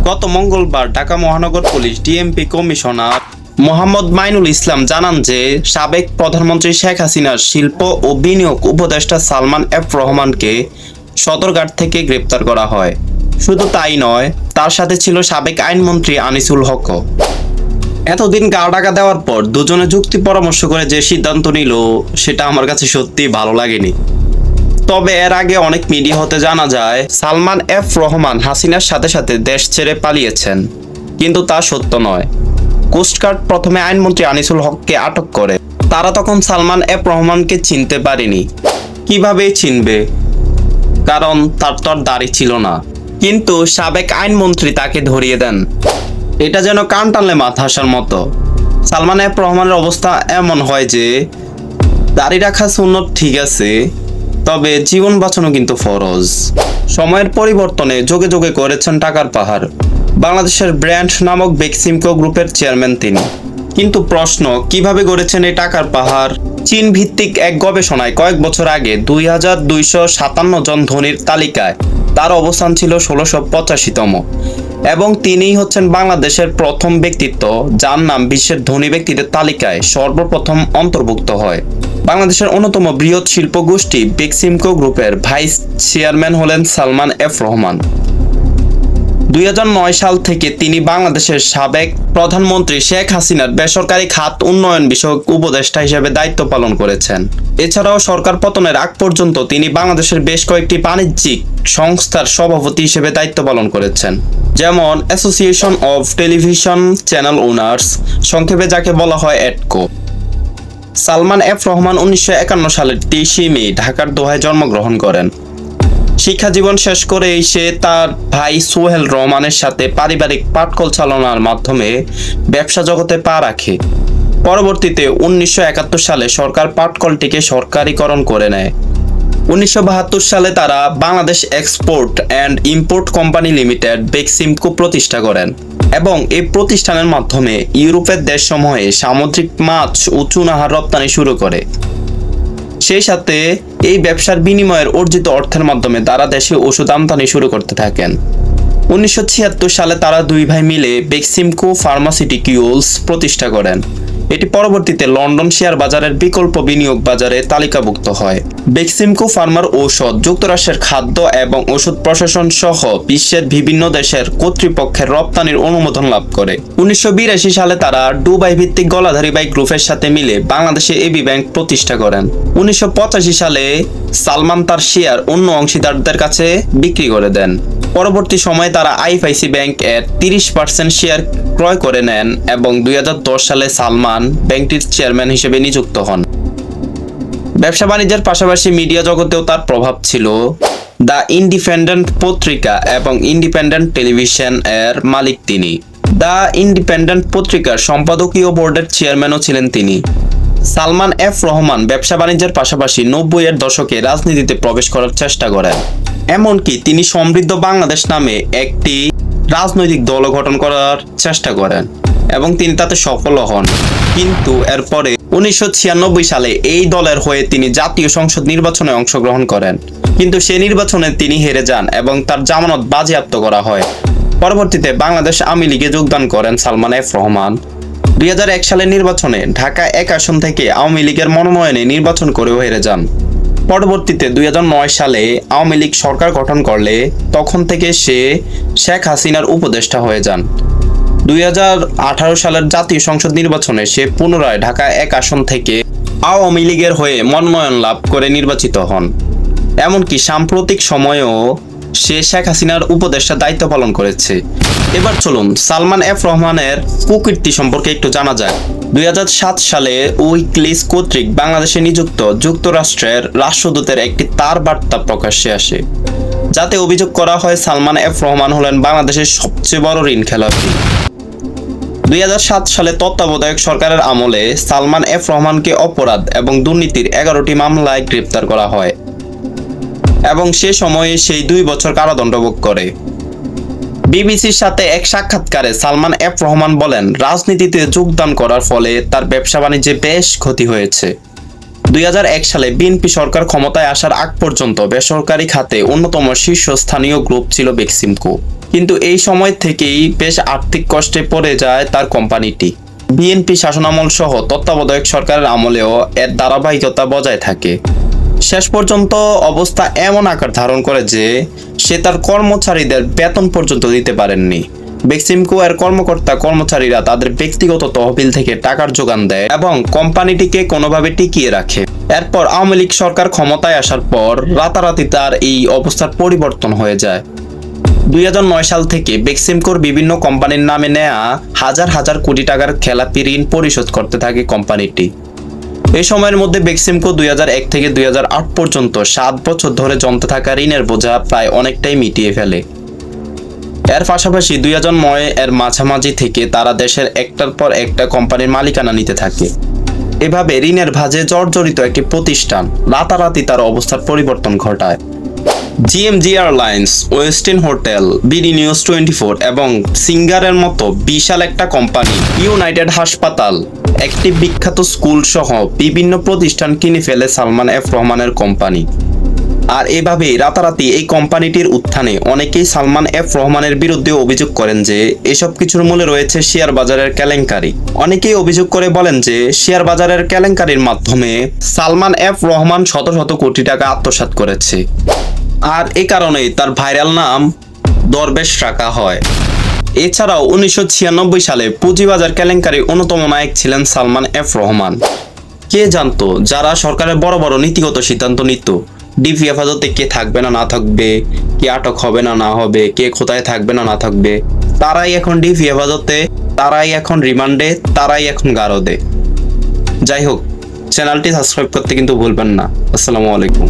গত মঙ্গলবার ঢাকা মহানগর police DMP commissioner Mohammad Mainul Islam জানান যে সাবেক প্রধানমন্ত্রী শেখ হাসিনার শিল্প ও বিনিয়োগ উপদেষ্টা সালমান এফ রহমানকে সদরঘাট থেকে গ্রেপ্তার করা হয়। শুধু তাই নয়, তার সাথে ছিল সাবেক আইনমন্ত্রী আনিসুল হকও। এতদিন গা ঢাকা দেওয়ার পর দুজনে যুক্তি পরামর্শ করে যে সিদ্ধান্ত নিল সেটা আমার কাছে সত্যি ভালো লাগেনি। তবে এর আগে অনেক মিডিয়া হতে জানা যায় সালমান এফ রহমান হাসিনার সাথে সাথে দেশ ছেড়ে পালিয়েছেন, কিন্তু তা সত্য নয়। কোস্টগার্ড প্রথমে আইনমন্ত্রী আনিসুল হককে আটক করে। তারা তখন সালমান এফ রহমানকে চিনতে পারেনি। কিভাবে চিনবে, কারণ তার তো আর দাড়ি ছিল না। কিন্তু সাবেক আইনমন্ত্রী তাকে ধরিয়ে দেন। এটা যেন কান টানলে মাথা আসার মতো। সালমান এফ রহমানের অবস্থা এমন হয় যে দাড়ি রাখা সুন্নত ঠিক আছে, তবে জীবন বাঁচানো কিন্তু ফরজ। সময়ের পরিবর্তনে যোগে যোগে করেছেন টাকার পাহাড়। বাংলাদেশের ব্র্যান্ড নামক বেক্সিমকো গ্রুপের চেয়ারম্যান তিনি। কিন্তু প্রশ্ন, কিভাবে গড়েছেন এই টাকার পাহাড়? চীন ভিত্তিক এক গবেষণায় কয়েক বছর আগে 2257 জন ধনীর তালিকায় তার অবস্থান ছিল 1685তম, এবং তিনিই হচ্ছেন বাংলাদেশের প্রথম ব্যক্তিত্ব যার নাম বিশ্বের ধনী ব্যক্তিদের তালিকায় সর্বপ্রথম অন্তর্ভুক্ত হয়। বাংলাদেশের অন্যতম বৃহৎ শিল্প গোষ্ঠী বেক্সিমকো গ্রুপের ভাইস চেয়ারম্যান হলেন সালমান এফ রহমান। 2009 সাল থেকে তিনি বাংলাদেশের সাবেক প্রধানমন্ত্রী শেখ হাসিনার বেসরকারি খাত উন্নয়ন বিষয়ক উপদেষ্টা হিসেবে দায়িত্ব পালন করেছেন। এছাড়াও সরকার পতনের আগ পর্যন্ত তিনি বাংলাদেশের বেশ কয়েকটি বাণিজ্যিক সংস্থার সভাপতি হিসেবে দায়িত্ব পালন করেছেন, যেমন association of television channel owners, সংক্ষেপে যাকে বলা হয় অ্যাডকো। সালমান এফ রহমান 1951 সালের 23 মে ঢাকার দোহায় জন্মগ্রহণ করেন। শিক্ষা জীবন শেষ করেই সে তার ভাই সোহেল রহমানের সাথে পারিবারিক পাটকল চালনার মাধ্যমে ব্যবসা জগতে পা রাখে। পরবর্তীতে 1971 সালে সরকার পাটকলটিকে সরকারিকরণ করে নেয়। 1972 সালে তারা Bangladesh export and import company limited Beximco প্রতিষ্ঠা করেন, এবং এই প্রতিষ্ঠানের মাধ্যমে ইউরোপের দেশসমূহে সামুদ্রিক মাছ ও চুনাহার রপ্তানি শুরু করে। সেই সাথে এই ব্যবসার বিনিময়ের অর্জিত অর্থের মাধ্যমে তারা দেশে ওষুধ আমদানি শুরু করতে থাকেন। 1976 সালে তারা দুই ভাই মিলে বেক্সিমকো ফার্মাসিউটিক্যালস প্রতিষ্ঠা করেন। এটি পরবর্তীতে লন্ডন শেয়ার বাজারের বিকল্প বিনিয়োগ বাজারে তালিকাভুক্ত হয়। বেক্সিমকো ফার্মার ঔষধ যুক্তরাষ্ট্রের খাদ্য এবং ওষুধ প্রশাসন সহ বিশ্বের বিভিন্ন দেশের কর্তৃপক্ষের রপ্তানির অনুমোদন লাভ করে। 1982 সালে তারা দুবাই ভিত্তিক গলাধারী বাইক গ্রুপের সাথে মিলে বাংলাদেশে এবি ব্যাংক প্রতিষ্ঠা করেন। 1985 সালে সালমান তার শেয়ার অন্য অংশীদারদের কাছে বিক্রি করে দেন। পরবর্তী সময়ে তারা আইএফআইসি ব্যাংক এর 30% শেয়ার ক্রয় করে নেন এবং 2010 সালে সালমান ব্যাংকটির চেয়ারম্যান হিসেবে নিযুক্ত হন। ব্যবসা বাণিজ্যের পাশাপাশি মিডিয়া জগতেও তার প্রভাব ছিল। দ্য ইন্ডিপেন্ডেন্ট পত্রিকা এবং ইন্ডিপেন্ডেন্ট টেলিভিশন এর মালিক তিনি। দ্য ইন্ডিপেন্ডেন্ট পত্রিকার সম্পাদকীয় বোর্ডের চেয়ারম্যানও ছিলেন তিনি। সালমান এফ রহমান ব্যবসা বাণিজ্যের পাশাপাশি 90-এর দশকে রাজনীতিতে প্রবেশ করার চেষ্টা করেন। এমনকি তিনি সমৃদ্ধ বাংলাদেশ নামে একটি রাজনৈতিক দল গঠন করার চেষ্টা করেন এবং তিনি তাতে সফল হন। কিন্তু এরপরে 1996 সালে এই দলের হয়ে তিনি জাতীয় সংসদ নির্বাচনে অংশগ্রহণ করেন, কিন্তু সে নির্বাচনে তিনি হেরে যান এবং তার জামানত বাজেয়াপ্ত করা হয়। পরবর্তীতে বাংলাদেশ আওয়ামী লীগে যোগদান করেন সালমান এফ রহমান। 2001 সালের নির্বাচনে ঢাকা 1 আসন থেকে আওয়ামী লীগের মনোনয়নে নির্বাচন করেও হেরে যান। পরবর্তীতে 2009 সালে আওয়ামী লীগ সরকার গঠন করলে তখন থেকে সে শেখ হাসিনার উপদেষ্টা হয়ে যান। 2018 সালের জাতীয় সংসদ নির্বাচনে সে পুনরায় ঢাকা 1 আসন থেকে আওয়ামী লীগের হয়ে মনোনয়ন লাভ করে নির্বাচিত হন। এমনকি সাম্প্রতিক সময়েও সে শেখ হাসিনার উপদেষ্টা দায়িত্ব পালন করেছে। এবার চলুন সালমান এফ রহমানের কুকীর্তি সম্পর্কে একটু জানা যায়। 2007 সালে উইকিলিক্স কর্তৃক বাংলাদেশে নিযুক্ত যুক্তরাষ্ট্রের রাষ্ট্রদূতের একটি তার বার্তা প্রকাশ্যে আসে, যাতে অভিযোগ করা হয় সালমান এফ রহমান হলেন বাংলাদেশের সবচেয়ে বড় ঋণ খেলাপি। 2007 সালে তত্ত্বাবধায়ক সরকারের আমলে সালমান এফ রহমানকে অপরাধ এবং দুর্নীতির 11টি মামলায় গ্রেপ্তার করা হয় এবং সে সময়ে সেই 2 বছর কারাদণ্ড ভোগ করে। বিবিসির সাথে এক সাক্ষাৎকারে সালমান এফ রহমান বলেন, রাজনীতিতে যোগদান করার ফলে তার ব্যবসা বাণিজ্যে বেশ ক্ষতি হয়েছে। 2001 সালে বিএনপি সরকার ক্ষমতায় আসার আগ পর্যন্ত বেসরকারি খাতে অন্যতম শীর্ষস্থানীয় গ্রুপ ছিল বেক্সিমকো। কিন্তু এই সময় থেকেই বেশ আর্থিক কষ্টে পড়ে যায় তার কোম্পানিটি। বিএনপি শাসনামল সহ তত্ত্বাবধায়ক সরকারের আমলেও এর ধারাবাহিকতা বজায় থাকে। শেষ পর্যন্ত অবস্থা এমন আকার ধারণ করে যে সে তার কর্মচারীদের বেতন পর্যন্ত দিতে পারেননি। বেক্সিমকো এর কর্মচারীরা তাদের ব্যক্তিগত তহবিল থেকে টাকার যোগান দেয় এবং কোম্পানিটিকে কোনোভাবে টিকিয়ে রাখে। এরপর আওয়ামী লীগ সরকার ক্ষমতায় আসার পর রাতারাতি তার এই অবস্থার পরিবর্তন হয়ে যায়। 2009 সাল থেকে বেক্সিমকোর বিভিন্ন কোম্পানির নামে নেয়া হাজার হাজার কোটি টাকার খেলাপি ঋণ পরিশোধ করতে থাকে কোম্পানিটি। এই সময়ের মধ্যে বেক্সিমকো 2001 থেকে 2008 পর্যন্ত 7 বছর ধরে জমতে থাকা ঋণের বোঝা প্রায় অনেকটাই মিটিয়ে ফেলে। এর পাশাপাশি 2009 এর মাঝামাঝি থেকে তারা দেশের একটার পর একটা কোম্পানির মালিকানা নিতে থাকে। এভাবে ঋণের ভাঁজে জর্জরিত একটি প্রতিষ্ঠান রাতারাতি তার অবস্থার পরিবর্তন ঘটায়। GMG airlines, ওয়েস্টিন hotel, BD news 24 এবং সিঙ্গারের মতো বিশাল একটা কোম্পানি, ইউনাইটেড হাসপাতাল, একটি বিখ্যাত স্কুল সহ বিভিন্ন প্রতিষ্ঠান কিনে ফেলে সালমান এফ রহমানের কোম্পানি। আর এভাবেই রাতারাতি এই কোম্পানিটির উত্থানে অনেকেই সালমান এফ রহমানের বিরুদ্ধে অভিযোগ করেন যে এসব কিছুর মূলে রয়েছে শেয়ার বাজারের কেলেঙ্কারি। অনেকেই অভিযোগ করে বলেন যে শেয়ার বাজারের কেলেঙ্কারির মাধ্যমে সালমান এফ রহমান শত শত কোটি টাকা আত্মসাৎ করেছে। আর এ কারণেই তার ভাইরাল নাম দরবেশ রাখা হয়। এছাড়াও 1996 সালে পুঁজিবাজার কেলেঙ্কারির অন্যতম নায়ক ছিলেন সালমান এফ রহমান। কে জানতো যারা সরকারের বড় বড় নীতিগত সিদ্ধান্ত নিত, ডিবি হেফাজতে কে থাকবে না না থাকবে, কে আটক হবে না না হবে, কে কোথায় থাকবে না না থাকবে, তারাই এখন ডিবি হেফাজতে, তারাই এখন রিমান্ডে, তারাই এখন গারদে। যাই হোক, চ্যানেলটি সাবস্ক্রাইব করতে কিন্তু ভুলবেন না। আসসালামু আলাইকুম।